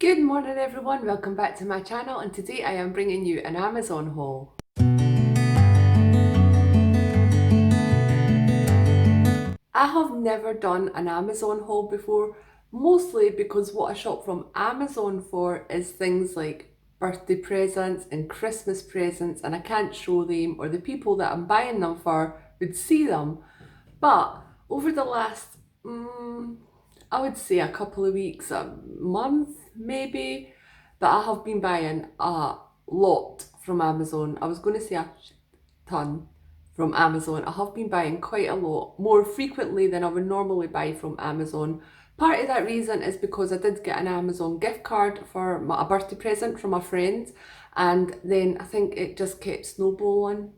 Good morning everyone, welcome back to my channel, and today I am bringing you an Amazon haul. I have never done an Amazon haul before, mostly because what I shop from Amazon for is things like birthday presents and Christmas presents, and I can't show them, or the people that I'm buying them for would see them. But over the last, I would say a couple of weeks, a month maybe, that I have been buying a lot from Amazon. I was going to say a ton from Amazon. I have been buying quite a lot, more frequently than I would normally buy from Amazon. Part of that reason is because I did get an Amazon gift card for a birthday present from a friend, and then I think it just kept snowballing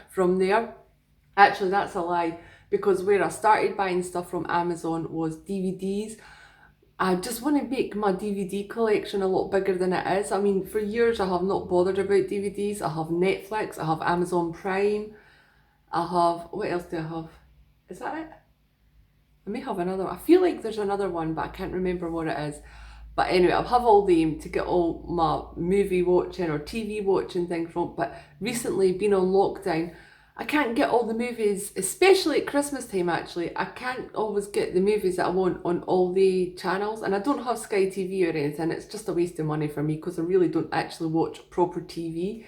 from there. Actually, that's a lie, because where I started buying stuff from Amazon was DVDs. I just want to make my DVD collection a lot bigger than it is. I mean, for years I have not bothered about DVDs. I have Netflix, I have Amazon Prime, I have, what else do I have? Is that it? I may have another one. I feel like there's another one, but I can't remember what it is. But anyway, I'll have all them to get all my movie watching or TV watching things from. But recently, being on lockdown, I can't get all the movies, especially at Christmas time actually. I can't always get the movies that I want on all the channels, and I don't have Sky TV or anything. It's just a waste of money for me because I really don't actually watch proper TV.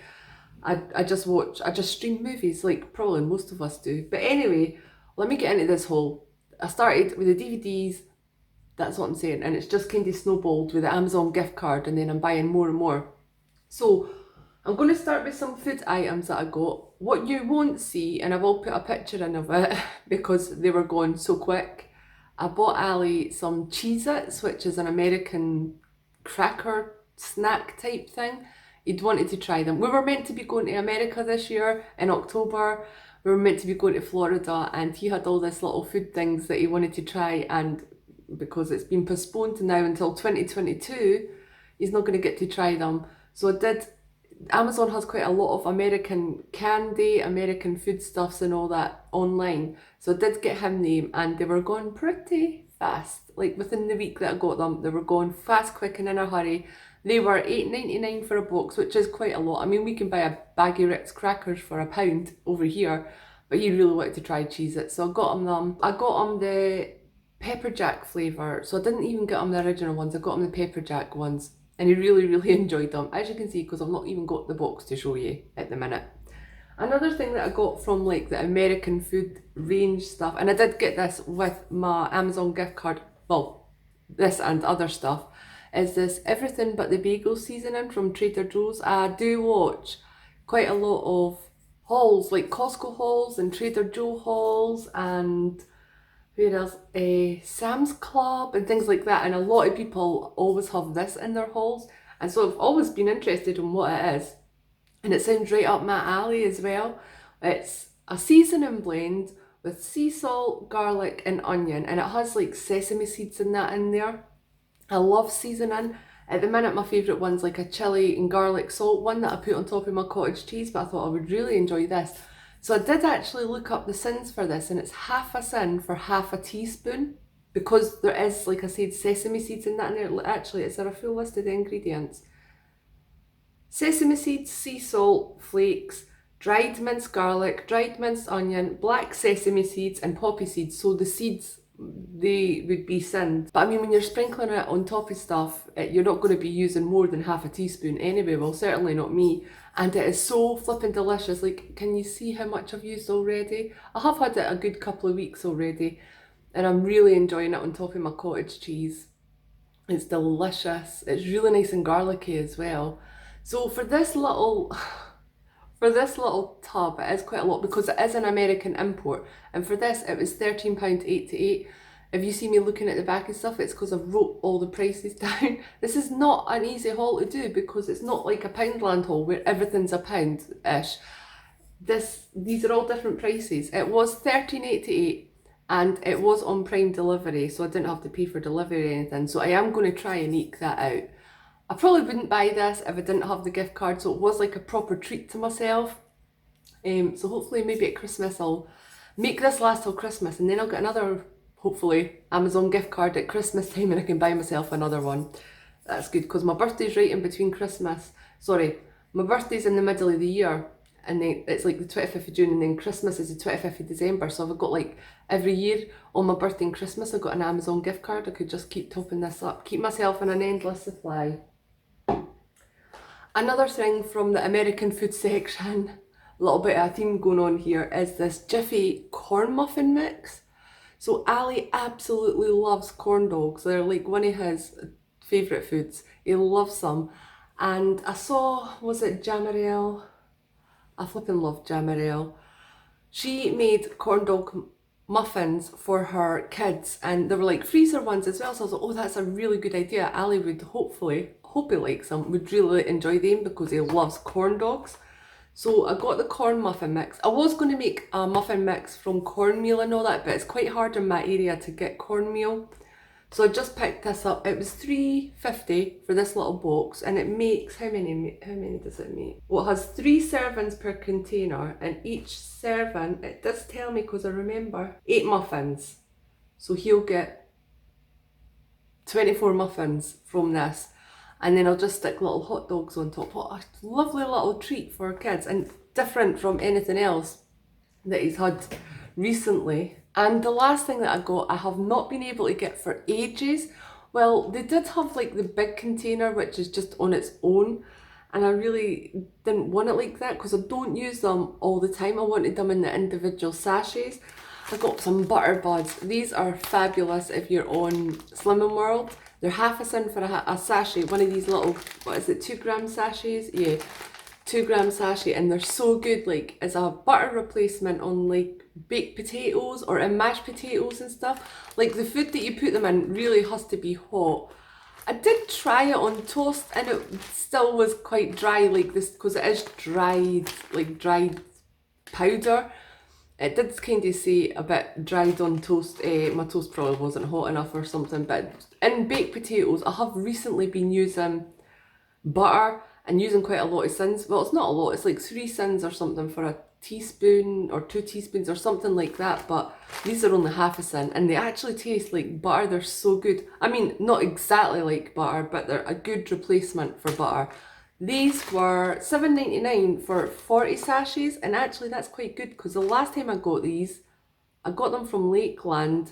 I just stream movies like probably most of us do. But anyway, let me get into this whole. I started with the DVDs, that's what I'm saying, and it's just kind of snowballed with the Amazon gift card, and then I'm buying more and more. So I'm going to start with some food items that I got. What you won't see, and I will put a picture in of it because they were gone so quick, I bought Ali some Cheez-Its, which is an American cracker snack type thing. He'd wanted to try them. We were meant to be going to America this year in October. We were meant to be going to Florida, and he had all this little food things that he wanted to try, and because it's been postponed now until 2022, he's not going to get to try them. So I did. Amazon has quite a lot of American candy, American foodstuffs and all that online. So I did get him them, and they were gone pretty fast. Like within the week that I got them, they were gone fast, quick and in a hurry. They were $8.99 for a box, which is quite a lot. I mean, we can buy a bag of Ritz crackers for £1 over here, but he really wanted to try Cheez-Its, so I got him them. I got him the pepper jack flavour, so I didn't even get him the original ones. I got him the pepper jack ones, and he really enjoyed them, as you can see, because I've not even got the box to show you at the minute. Another thing that I got from like the American food range stuff, and I did get this with my Amazon gift card, well, this and other stuff, is this everything but the bagel seasoning from Trader Joe's. I do watch quite a lot of hauls, like Costco hauls and Trader Joe hauls, and where else? Sam's Club and things like that, and a lot of people always have this in their hauls, and so I've always been interested in what it is, and it sounds right up my alley as well. It's a seasoning blend with sea salt, garlic and onion, and it has like sesame seeds and that in there. I love seasoning. At the minute, my favourite one's like a chilli and garlic salt one that I put on top of my cottage cheese, but I thought I would really enjoy this. So I did actually look up the sins for this, and it's half a sin for half a teaspoon, because there is, like I said, sesame seeds in that in there. Actually, is there a full list of the ingredients? Sesame seeds, sea salt, flakes, dried minced garlic, dried minced onion, black sesame seeds and poppy seeds. So the seeds, they would be sinned. But I mean, when you're sprinkling it on top of stuff, you're not going to be using more than half a teaspoon anyway. Well, certainly not me. And it is so flippin' delicious. Like, can you see how much I've used already? I have had it a good couple of weeks already, and I'm really enjoying it on top of my cottage cheese. It's delicious. It's really nice and garlicky as well. So for this little tub, it is quite a lot because it is an American import, and for this it was £13.88. If you see me looking at the back and stuff, it's because I've wrote all the prices down. This is not an easy haul to do because it's not like a Poundland haul where everything's a pound-ish. These are all different prices. It was £13.88 and it was on Prime delivery, so I didn't have to pay for delivery or anything. So I am going to try and eke that out. I probably wouldn't buy this if I didn't have the gift card, so it was like a proper treat to myself. So hopefully maybe at Christmas I'll make this last till Christmas, and then I'll get another, hopefully, Amazon gift card at Christmas time, and I can buy myself another one. That's good, because my birthday's right in between Christmas. Sorry, my birthday's in the middle of the year, and then it's like the 25th of June, and then Christmas is the 25th of December. So I've got like every year on my birthday and Christmas, I've got an Amazon gift card. I could just keep topping this up, keep myself in an endless supply. Another thing from the American food section, a little bit of a theme going on here, is this Jiffy corn muffin mix. So Ali absolutely loves corn dogs. They're like one of his favourite foods. He loves them. And I saw, was it Jamarelle? I flipping love Jamarelle. She made corn dog muffins for her kids, and they were like freezer ones as well. So I was like, oh, that's a really good idea. Ali would hope he likes them, would really enjoy them because he loves corn dogs. So I got the corn muffin mix. I was going to make a muffin mix from cornmeal and all that, but it's quite hard in my area to get cornmeal. So I just picked this up. It was $3.50 for this little box, and it makes, how many does it make? Well, it has 3 servings per container, and each serving, it does tell me because I remember, 8 muffins. So he'll get 24 muffins from this. And then I'll just stick little hot dogs on top. What a lovely little treat for kids, and different from anything else that he's had recently. And the last thing that I got, I have not been able to get for ages. Well, they did have like the big container, which is just on its own. And I really didn't want it like that because I don't use them all the time. I wanted them in the individual sachets. I got some butter buds. These are fabulous if you're on Slimming World. They're half a cent for a sachet, one of these little, what is it, 2 gram sachets? Yeah, 2 gram sachet, and they're so good, like as a butter replacement on like baked potatoes or in mashed potatoes and stuff. Like the food that you put them in really has to be hot. I did try it on toast and it still was quite dry like this, because it is dried, like dried powder. It did kind of say a bit dried on toast. My toast probably wasn't hot enough or something, but in baked potatoes, I have recently been using butter and using quite a lot of sins. Well, it's not a lot, it's like 3 sins or something for a teaspoon or 2 teaspoons or something like that, but these are only half a sin and they actually taste like butter. They're so good. I mean, not exactly like butter, but they're a good replacement for butter. These were $7.99 for 40 sachets, and actually that's quite good because the last time I got these, I got them from Lakeland,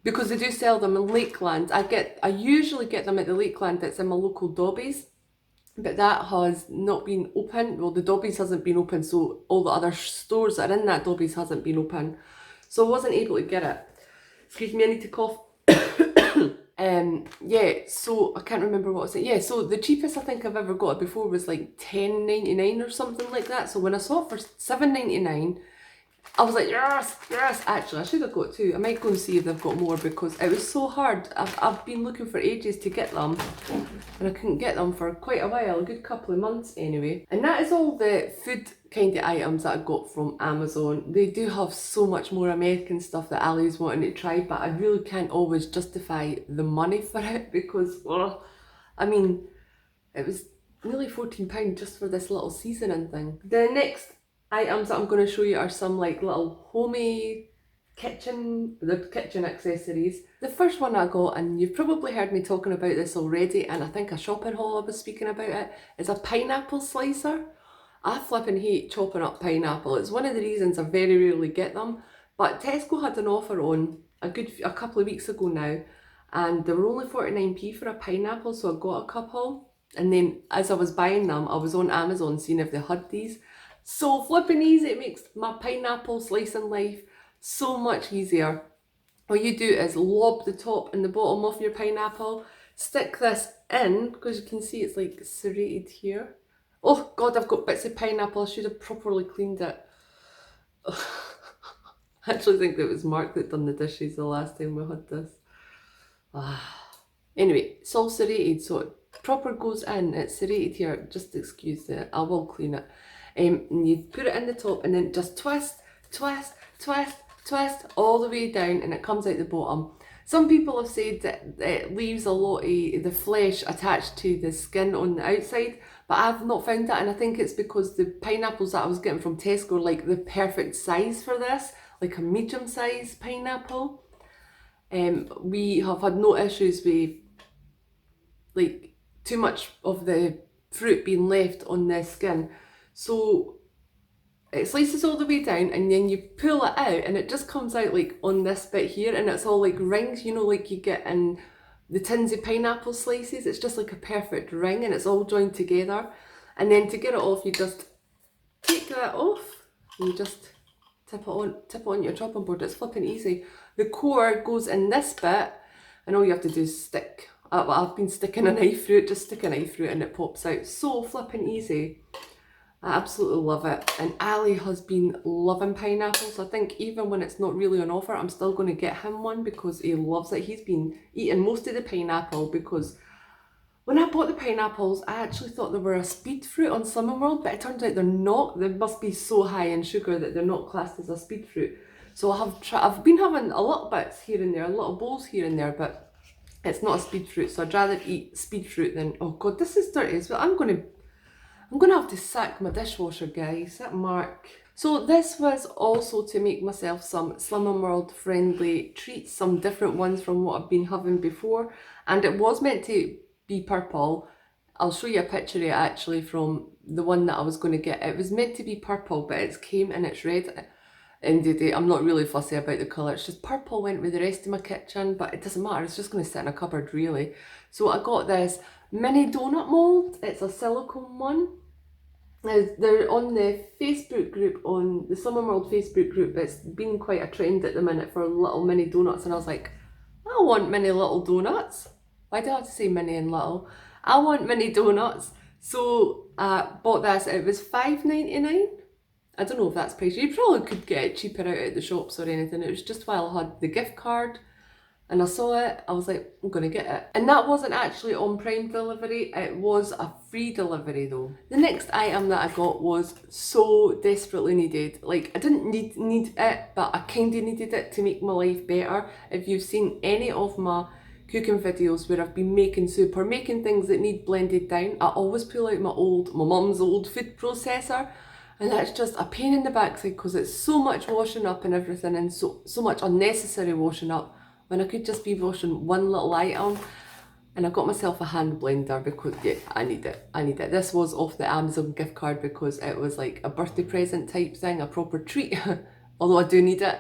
because they do sell them in Lakeland. I usually get them at the Lakeland that's in my local Dobbies, but that has not been open. Well, the Dobbies hasn't been open, so all the other stores that are in that Dobbies hasn't been open. So I wasn't able to get it. Excuse me, I need to cough. Yeah, so I can't remember what I said. Yeah, so the cheapest I think I've ever got it before was like $10.99 or something like that. So when I saw it for $7.99, I was like, yes, yes. Actually, I should have got 2. I might go and see if they've got more because it was so hard. I've been looking for ages to get them, and I couldn't get them for quite a while, a good couple of months anyway. And that is all the food kind of items that I got from Amazon. They do have so much more American stuff that Ali's wanting to try, but I really can't always justify the money for it because, well, I mean, it was nearly £14 just for this little seasoning thing. The next items that I'm going to show you are some like little homemade kitchen accessories. The first one I got, and you've probably heard me talking about this already, and I think a shopping haul I was speaking about it, is a pineapple slicer. I flipping hate chopping up pineapple. It's one of the reasons I very rarely get them, but Tesco had an offer on a couple of weeks ago now, and they were only 49p for a pineapple, so I got a couple. And then as I was buying them, I was on Amazon seeing if they had these. So flipping easy, it makes my pineapple slicing life so much easier. All you do is lob the top and the bottom of your pineapple, stick this in, because you can see it's like serrated here. Oh god, I've got bits of pineapple, I should have properly cleaned it. I actually think it was Mark that done the dishes the last time we had this. Anyway, it's all serrated, so it proper goes in, it's serrated here, just excuse it, I will clean it. And you put it in the top and then just twist, twist, twist, twist all the way down, and it comes out the bottom. Some people have said that it leaves a lot of the flesh attached to the skin on the outside, but I've not found that, and I think it's because the pineapples that I was getting from Tesco are like the perfect size for this, like a medium size pineapple. We have had no issues with like too much of the fruit being left on the skin. So it slices all the way down and then you pull it out and it just comes out like on this bit here, and it's all like rings, you know, like you get in the tins of pineapple slices. It's just like a perfect ring and it's all joined together. And then to get it off, you just take that off and you just tip it on your chopping board. It's flipping easy. The core goes in this bit and all you have to do is stick. I've been sticking a knife through it, just stick a knife through it and it pops out. So flipping easy. I absolutely love it. And Ali has been loving pineapples. I think even when it's not really on offer, I'm still going to get him one because he loves it. He's been eating most of the pineapple because when I bought the pineapples, I actually thought they were a speed fruit on Slimming World, but it turns out they're not. They must be so high in sugar that they're not classed as a speed fruit. So I've been having a little bits here and there, little bowls here and there, but it's not a speed fruit. So I'd rather eat speed fruit than, oh God, this is dirty as well. I'm gonna have to sack my dishwasher, guys. That mark. So this was also to make myself some Slimming World friendly treats, some different ones from what I've been having before, and it was meant to be purple. I'll show you a picture of it actually from the one that I was going to get. It was meant to be purple, but it came and it's red. Indeed, I'm not really fussy about the colour. It's just purple went with the rest of my kitchen, but it doesn't matter. It's just going to sit in a cupboard really. So I got this mini donut mould. It's a silicone one. They're on the Facebook group, on the Slimming World Facebook group. It's been quite a trend at the minute for little mini donuts, and I was like, I want mini little donuts. Why do I have to say mini and little? I want mini donuts. So I bought this. It was $5.99. I don't know if that's pricey. You probably could get it cheaper out at the shops or anything. It was just while I had the gift card and I saw it, I was like, I'm gonna get it. And that wasn't actually on Prime delivery, it was a free delivery though. The next item that I got was so desperately needed. Like, I didn't need it, but I kinda needed it to make my life better. If you've seen any of my cooking videos where I've been making soup or making things that need blended down, I always pull out my mum's old food processor. And that's just a pain in the backside because it's so much washing up and everything, and so much unnecessary washing up when I could just be washing one little item. And I got myself a hand blender because, yeah, I need it. This was off the Amazon gift card because it was like a birthday present type thing, a proper treat, although I do need it.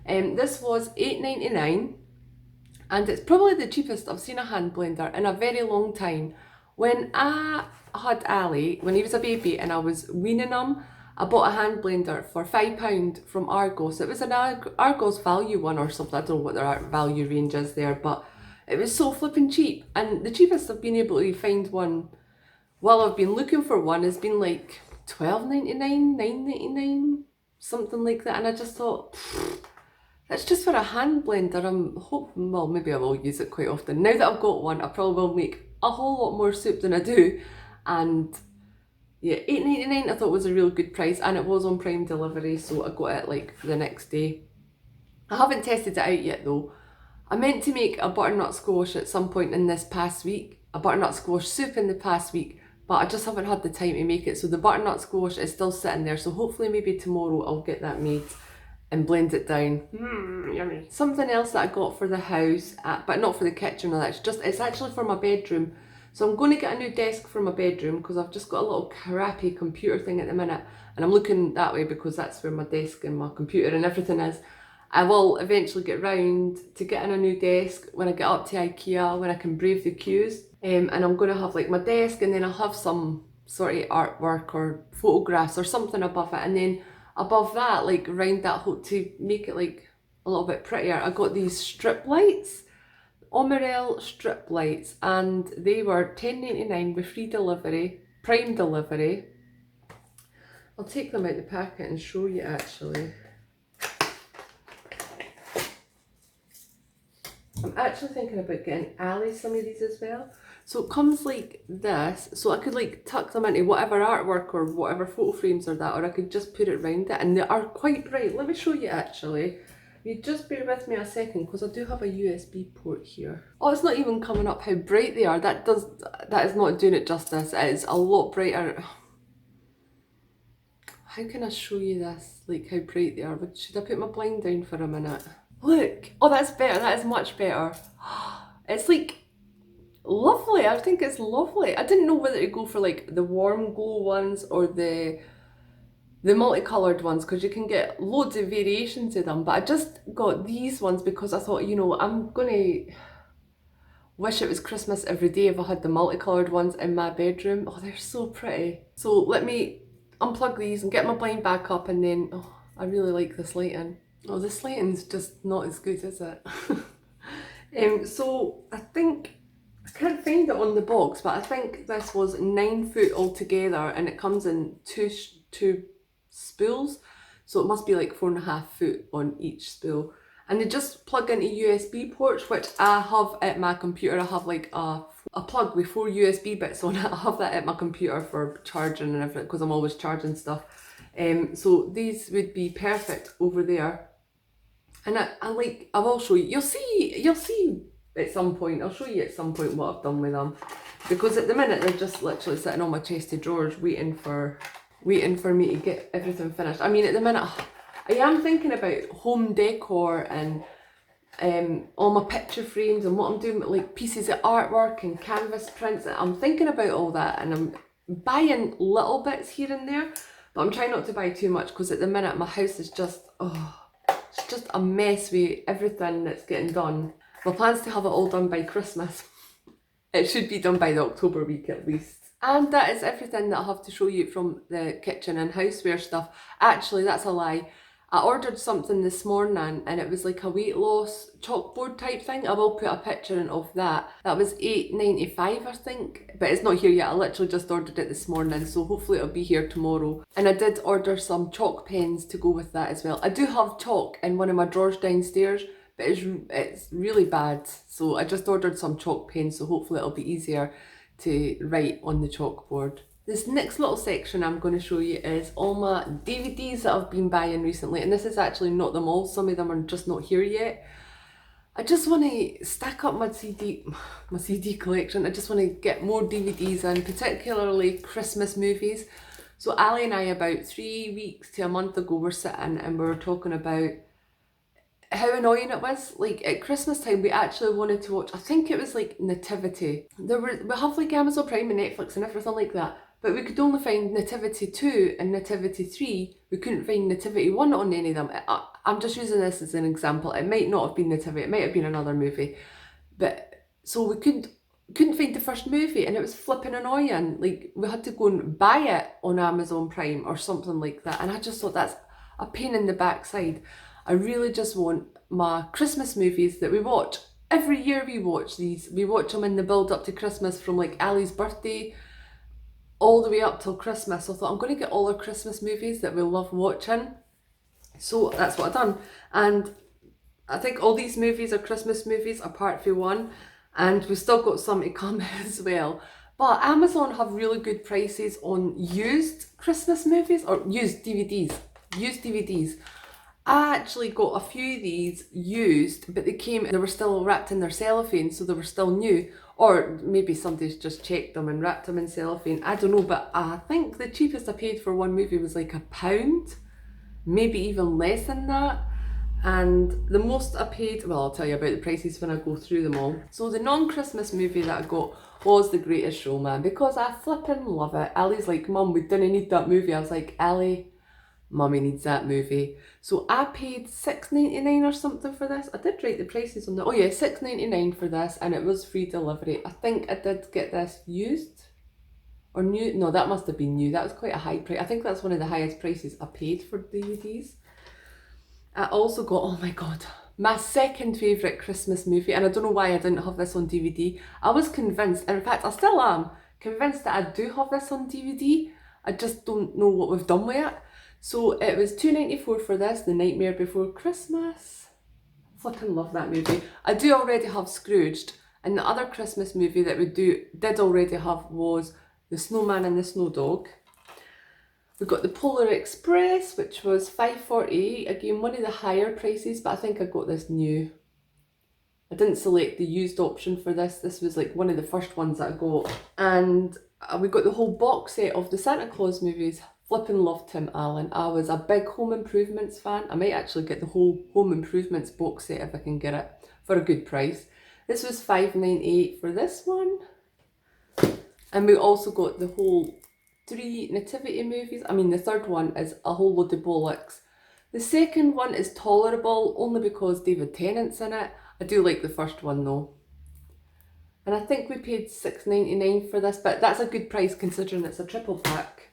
This was $8.99 and it's probably the cheapest I've seen a hand blender in a very long time. When I had Ali, when he was a baby and I was weaning him, I bought a hand blender for £5 from Argos. It was an Argos value one or something. I don't know what their value range is there, but it was so flipping cheap. And the cheapest I've been able to find one while I've been looking for one has been like $12.99, $9.99, something like that. And I just thought, it's just for a hand blender. I'm hoping, well, maybe I will use it quite often. Now that I've got one, I probably will make a whole lot more soup than I do. And yeah, $8.99 I thought was a real good price, and it was on Prime delivery, so I got it like the next day. I haven't tested it out yet though. I meant to make a butternut squash at some point in this past week, a butternut squash soup in the past week, but I just haven't had the time to make it. So the butternut squash is still sitting there, so hopefully maybe tomorrow I'll get that made and blend it down. Yummy. Something else that I got for the house, but not for the kitchen, it's actually for my bedroom. So I'm going to get a new desk for my bedroom because I've just got a little crappy computer thing at the minute, and I'm looking that way because that's where my desk and my computer and everything is. I will eventually get round to getting a new desk when I get up to IKEA, when I can brave the queues. And I'm going to have like my desk, and then I'll have some sort of artwork or photographs or something above it, and then above that, like round that whole, to make it like a little bit prettier, I got these strip lights. Omerel strip lights, and they were $10.99 with free delivery, Prime delivery. I'll take them out the packet and show you actually. I'm actually thinking about getting Ali some of these as well. So it comes like this, so I could like tuck them into whatever artwork or whatever photo frames or that, or I could just put it round it, and they are quite bright. Let me show you actually. You just bear with me a second because I do have a USB port here. Oh, it's not even coming up how bright they are. That is not doing it justice. It is a lot brighter. How can I show you this, like how bright they are? But should I put my blind down for a minute? Look! Oh, that's better. That is much better. It's like lovely. I think it's lovely. I didn't know whether to go for like the warm glow ones or the multicolored ones, because you can get loads of variations of them, but I just got these ones because I thought, you know, I'm gonna wish it was Christmas every day if I had the multicolored ones in my bedroom. Oh, they're so pretty. So let me unplug these and get my blind back up, and then, oh, I really like this lighting. Oh, this lighting's just not as good, is it? So I think, I can't find it on the box, but I think this was 9 foot altogether, and it comes in two spools, so it must be like 4.5 foot on each spool. And they just plug into USB ports, which I have at my computer. I have like a plug with 4 USB bits on it. I have that at my computer for charging and everything, because I'm always charging stuff. So these would be perfect over there. And I will show you. You'll see at some point. I'll show you at some point what I've done with them, because at the minute they're just literally sitting on my chest of drawers, waiting for me to get everything finished. I mean, at the minute, I am thinking about home decor and all my picture frames and what I'm doing with like pieces of artwork and canvas prints. I'm thinking about all that, and I'm buying little bits here and there, but I'm trying not to buy too much, because at the minute my house is just, it's just a mess with everything that's getting done. My plan's to have it all done by Christmas. It should be done by the October week at least. And that is everything that I have to show you from the kitchen and houseware stuff. Actually, that's a lie. I ordered something this morning and it was like a weight loss chalkboard type thing. I will put a picture in of that. That was £8.95, I think, but it's not here yet. I literally just ordered it this morning, so hopefully it'll be here tomorrow. And I did order some chalk pens to go with that as well. I do have chalk in one of my drawers downstairs, but it's really bad. So I just ordered some chalk pens, so hopefully it'll be easier to write on the chalkboard. This next little section I'm going to show you is all my DVDs that I've been buying recently, and this is actually not them all. Some of them are just not here yet. I just want to stack up my CD collection. I just want to get more DVDs in, particularly Christmas movies. So Ali and I, about 3 weeks to a month ago, were sitting and we were talking about how annoying it was. Like at Christmas time, we actually wanted to watch, I think it was like Nativity. We have like Amazon Prime and Netflix and everything like that, but we could only find Nativity 2 and Nativity 3. We couldn't find Nativity 1 on any of them. I'm just using this as an example. It might not have been Nativity, it might have been another movie. But so we couldn't find the first movie, and it was flipping annoying. Like we had to go and buy it on Amazon Prime or something like that. And I just thought that's a pain in the backside. I really just want my Christmas movies that we watch. Every year we watch these. We watch them in the build up to Christmas, from like Ali's birthday all the way up till Christmas. So I thought I'm going to get all our Christmas movies that we love watching. So that's what I've done. And I think all these movies are Christmas movies apart from one. And we've still got some to come as well. But Amazon have really good prices on used Christmas movies, or used DVDs. Used DVDs. I actually got a few of these used, but they were still wrapped in their cellophane, so they were still new. Or maybe somebody's just checked them and wrapped them in cellophane. I don't know, but I think the cheapest I paid for one movie was like £1, maybe even less than that. And the most I paid, well, I'll tell you about the prices when I go through them all. So the non-Christmas movie that I got was The Greatest Showman, because I flippin' love it. Ali's like, Mum, we didn't need that movie. I was like, Ali, Mummy needs that movie. So I paid $6.99 or something for this. I did write the prices on the, oh yeah, $6.99 for this, and it was free delivery. I think I did get this used or new. No, that must have been new. That was quite a high price. I think that's one of the highest prices I paid for DVDs. I also got, oh my God, my second favourite Christmas movie, and I don't know why I didn't have this on DVD. I was convinced, and in fact I still am, convinced that I do have this on DVD. I just don't know what we've done with it. So it was $2.94 for this, The Nightmare Before Christmas. Flippin' love that movie. I do already have Scrooged, and the other Christmas movie that we did already have was The Snowman and the Snow Dog. We got the Polar Express, which was $5.48. Again, one of the higher prices, but I think I got this new. I didn't select the used option for this. This was like one of the first ones that I got. And we got the whole box set of the Santa Claus movies. Flippin' loved Tim Allen. I was a big Home Improvements fan. I might actually get the whole Home Improvements box set if I can get it for a good price. This was $5.98 for this one. And we also got the whole 3 Nativity movies. I mean, the third one is a whole load of bollocks. The second one is tolerable only because David Tennant's in it. I do like the first one though. And I think we paid $6.99 for this, but that's a good price considering it's a triple pack.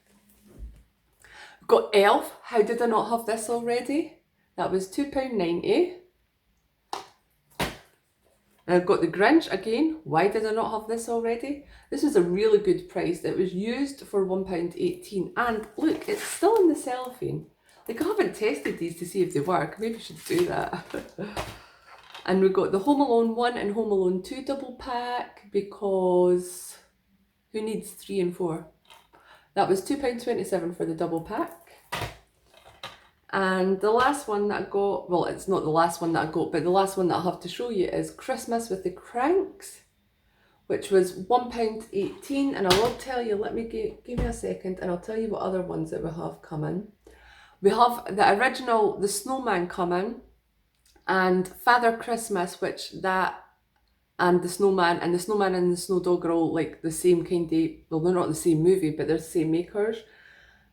We've got Elf. How did I not have this already? That was £2.90. And I've got the Grinch again. Why did I not have this already? This was a really good price. It was used for £1.18. And look, it's still in the cellophane. Like, I haven't tested these to see if they work. Maybe I should do that. And we've got the Home Alone 1 and Home Alone 2 double pack because who needs 3 and 4? That was £2.27 for the double pack. And the last one that I got, well, it's not the last one that I got, but the last one that I have to show you is Christmas with the Cranks, which was £1.18. And I will tell you, give me a second, and I'll tell you what other ones that we have coming. We have the original, the Snowman coming, and Father Christmas, which that, and the Snowman and the Snow Dog are all like the same kind of, well, they're not the same movie, but they're the same makers.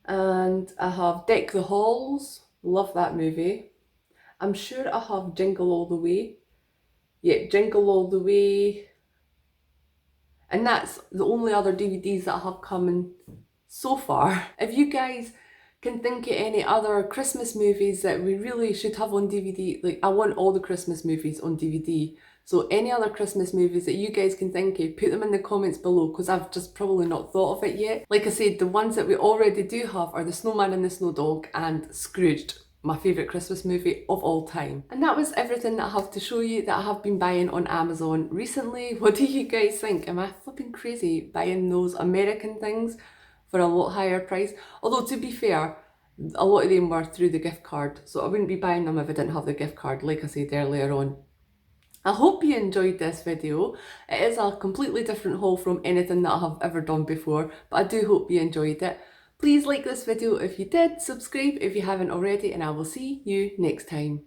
And I have Deck the Halls. Love that movie. I'm sure I have Jingle All the Way. Yeah, Jingle All the Way. And that's the only other DVDs that I have coming so far. If you guys can think of any other Christmas movies that we really should have on DVD, like I want all the Christmas movies on DVD. So any other Christmas movies that you guys can think of, put them in the comments below because I've just probably not thought of it yet. Like I said, the ones that we already do have are The Snowman and the Snow Dog and Scrooged, my favourite Christmas movie of all time. And that was everything that I have to show you that I have been buying on Amazon recently. What do you guys think? Am I flipping crazy buying those American things for a lot higher price? Although to be fair, a lot of them were through the gift card, so I wouldn't be buying them if I didn't have the gift card, like I said earlier on. I hope you enjoyed this video. It is a completely different haul from anything that I have ever done before, but I do hope you enjoyed it. Please like this video if you did, subscribe if you haven't already, and I will see you next time.